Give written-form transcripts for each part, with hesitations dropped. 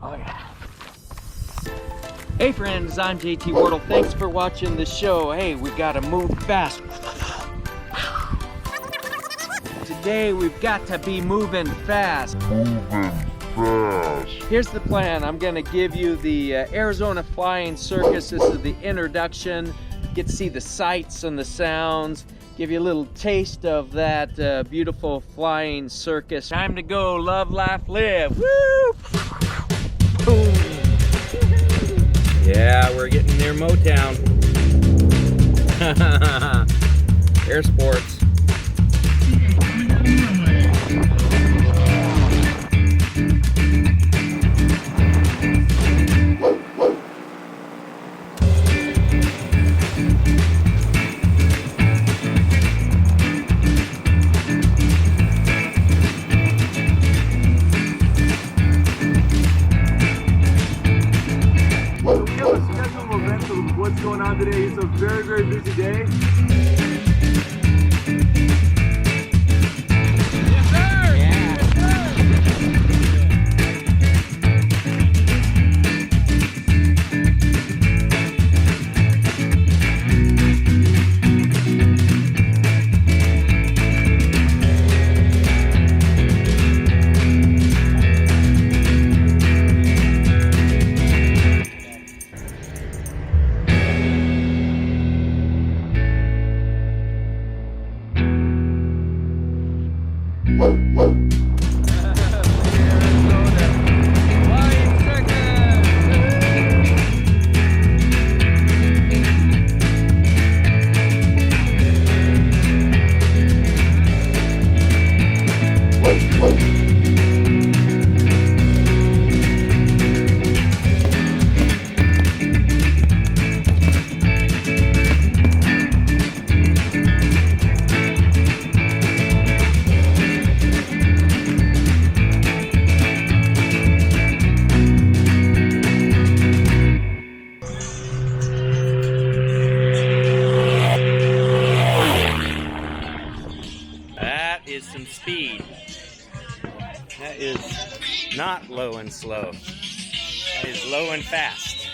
Oh yeah. Hey friends, I'm JT Wardle. Thanks for watching the show. Hey, we gotta move fast. Today we've got to be moving fast. Here's the plan. I'm gonna give you the Arizona Flying Circus. This is the introduction. Get to see the sights and the sounds. Give you a little taste of that beautiful flying circus. Time to go, love, laugh, live. Woo! Boom. Yeah, we're getting near MoTown. Air sports. What's going on today? It's a very, very busy day. Yes, sir! Yeah. Some speed. That is not low and slow. That is low and fast.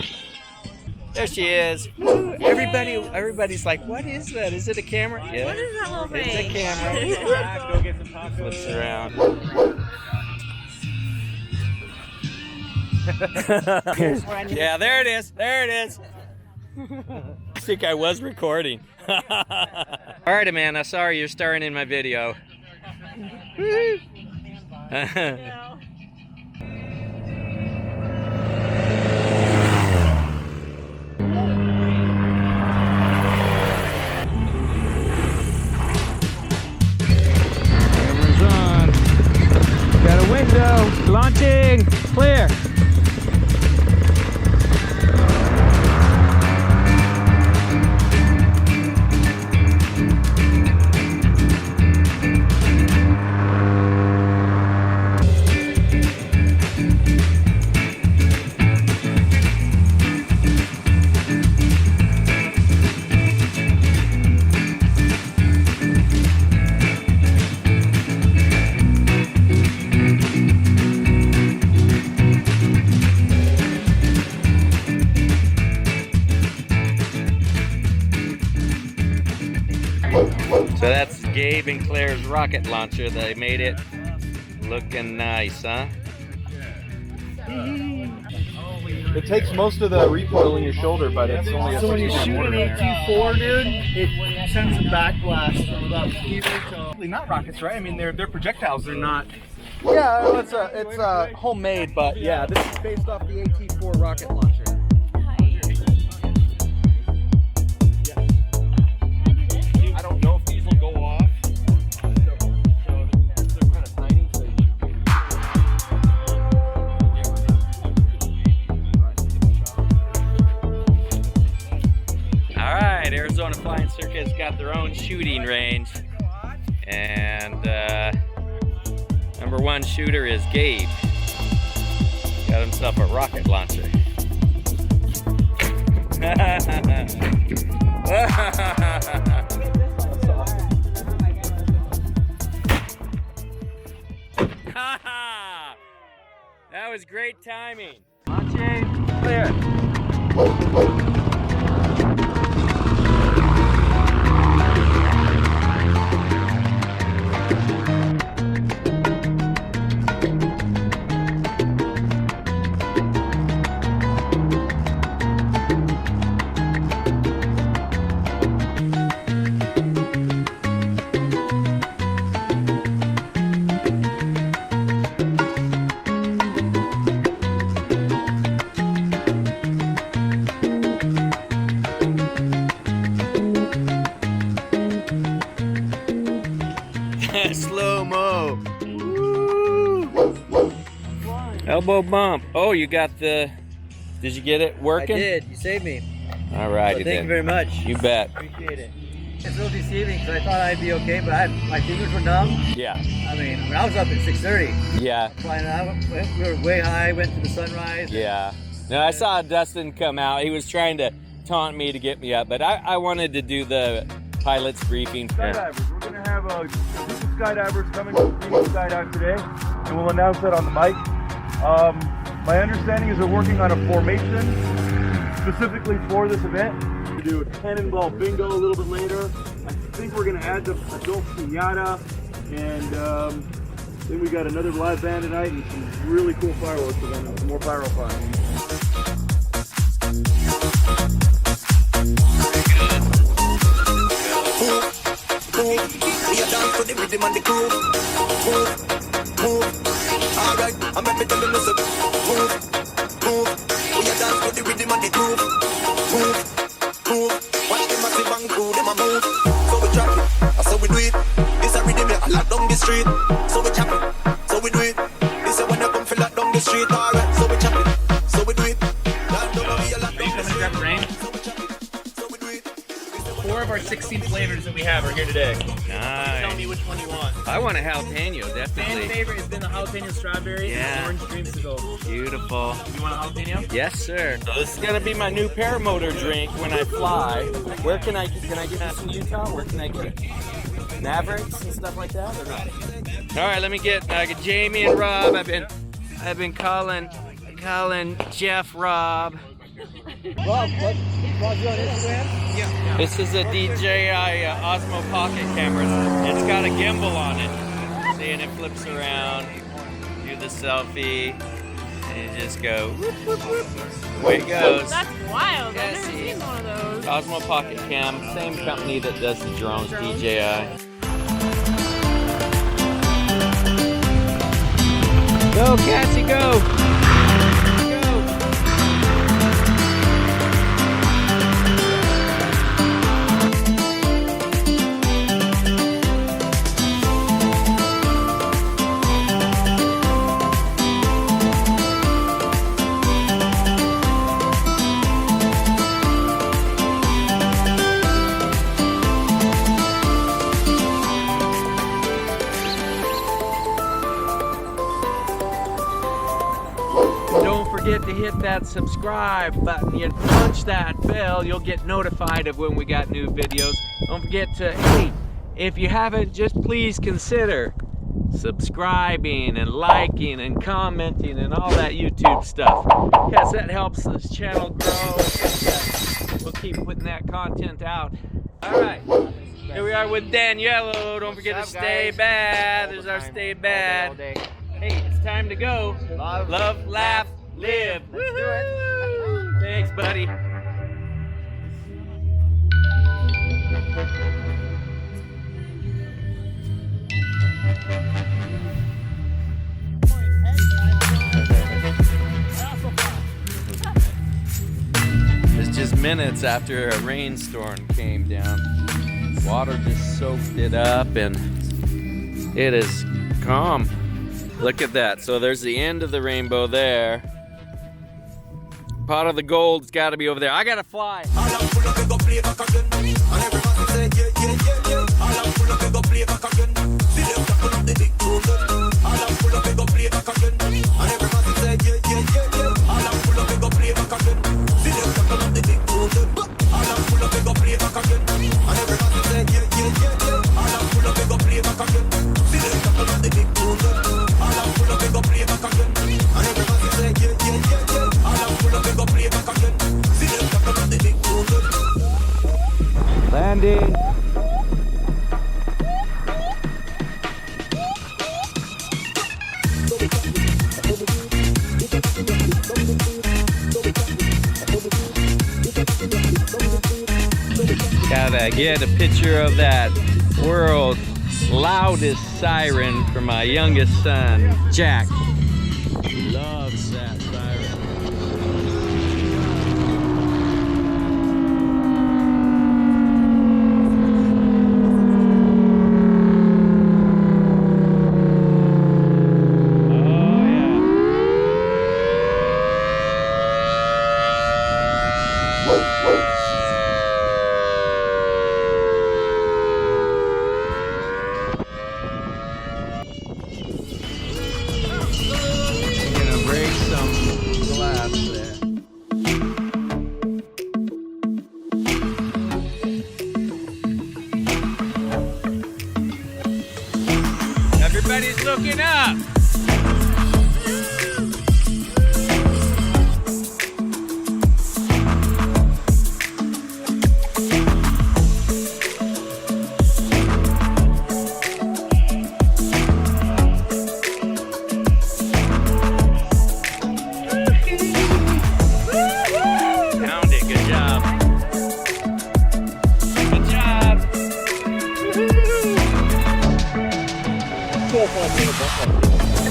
There she is. Woo. Everybody's like, what is that? Is it a camera? Yeah. What is that little thing? It's a camera. Go get some tacos. Flips around. Yeah, there it is. There it is. I think I was recording. All right, Amanda. Sorry you're starring in my video. Camera's on. Got a window. Launching. Clear. So that's Gabe and Claire's rocket launcher. They made it looking nice, huh? It takes most of the recoil in your shoulder, but it's only a So when you shoot an AT4, dude, it sends a backblast from about here to... Not rockets, right? I mean, they're projectiles. They're not. Yeah, it's homemade, but yeah, this is based off the AT4 rocket launcher. I don't know if these will go off. They're kind of tiny, so All right, Arizona Flying Circus got their own shooting range, and number one shooter is Gabe. Got himself a rocket launcher. That was great timing. Launching, clear. Slow-mo. Elbow bump. Oh, you got the... Did you get it working? I did. You saved me. All righty So thank then. you very much. You bet. Appreciate it. It's a little deceiving because I thought I'd be okay, but my fingers were numb. Yeah. I mean, I was up at 6:30. Yeah. Flying out, we were way high, went to the sunrise. Yeah. No, I saw Dustin come out. He was trying to taunt me to get me up, but I wanted to do the pilot's briefing. Skydivers. We're going to have a group of skydivers coming to Phoenix Skydive today, and we'll announce that on the mic. My understanding is they're working on a formation specifically for this event. We do a cannonball bingo a little bit later. I think we're going to add the adult pinata, and then we got another live band tonight and some really cool fireworks event, some more pyro fire. We are dance to the rhythm and the groove. Move, move. Alright, I'm happy to lose it. Move, move. We are dance to the rhythm and the groove. Move, move. Watch them massive and cool, them a move. So we drop it, so we do it. This a rhythm that lock down the street. So we chop it, so we do it. This a when you come feel lock down the street. Alright, so we chop it, so we do it. Lock down we a lock down the street. So we chop it, so we do it. 4 of our 16 flavors that we have are here today. Nice. Tell me which one you want. I want a jalapeno, Fan definitely. favorite has been the jalapeno strawberry Yeah. and orange dreamsicle. Beautiful. You want a jalapeno? Yes, sir. So this is gonna be my new paramotor drink when I fly. Where can I get this in Utah? Where can I get it? Mavericks and stuff like that, or not? All right, let me get Jamie and Rob. I've been calling Jeff Rob. Rob, what? Rob, you on Instagram? Yeah. This is a DJI Osmo Pocket camera. It's got a gimbal on it. See, and it flips around. Do the selfie, and you just go whoop, whoop, whoop. Away it goes. That's wild. Yeah, I've never see. seen one of those. Osmo Pocket Cam, same company that does the drones, DJI. Go, Cassie, go! Go! Don't forget to hit that subscribe button. You punch that bell, you'll get notified of when we got new videos. Don't forget to, hey, if you haven't, just please consider subscribing and liking and commenting and all that YouTube stuff. Yes, that helps this channel grow. We'll keep putting that content out. All right, here we are with Daniello. Don't forget to stay bad. There's our stay bad. Hey, it's time to go. Love, laugh, live. Let's do it. Thanks, buddy. It's just minutes after a rainstorm came down. Water just soaked it up and it is calm. Look at that. So there's the end of the rainbow there. Pot of the gold's got to be over there. I got to fly. And everybody get a picture of that world's loudest siren for my youngest son, Jack. He loves that siren. Everybody's looking up. Found it. Good job. Good job.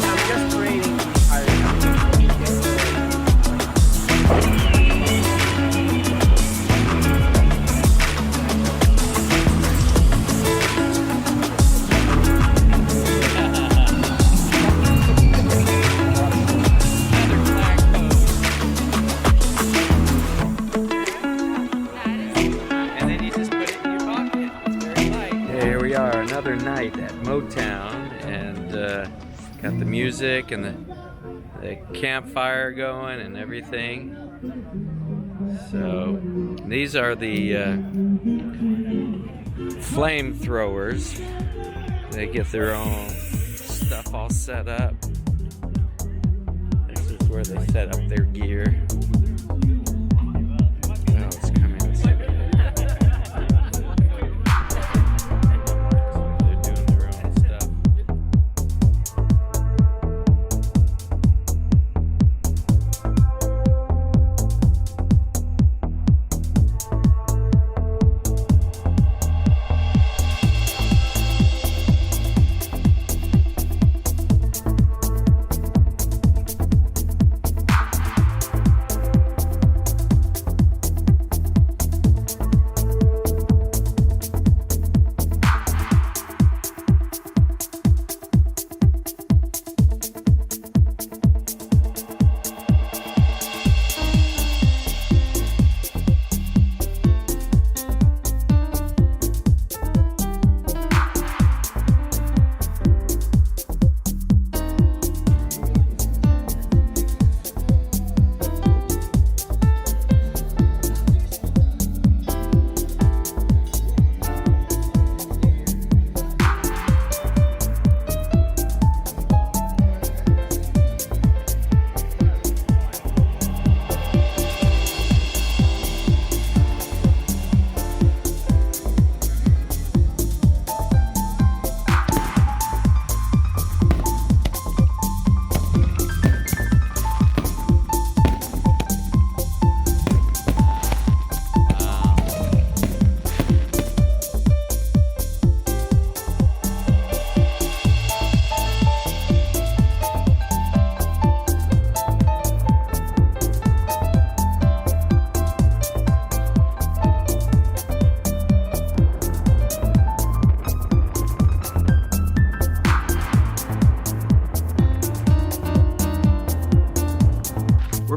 I'm just rating And then you just put it in your pocket. It's very light. Here we are, another night at MoTown, and got the music and the campfire going and everything. So these are the flamethrowers. They get their own stuff all set up. This is where they set up their gear. Oh, it's coming. They're doing their own stuff.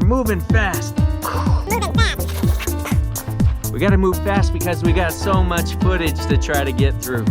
Moving fast. We gotta move fast because we got so much footage to try to get through.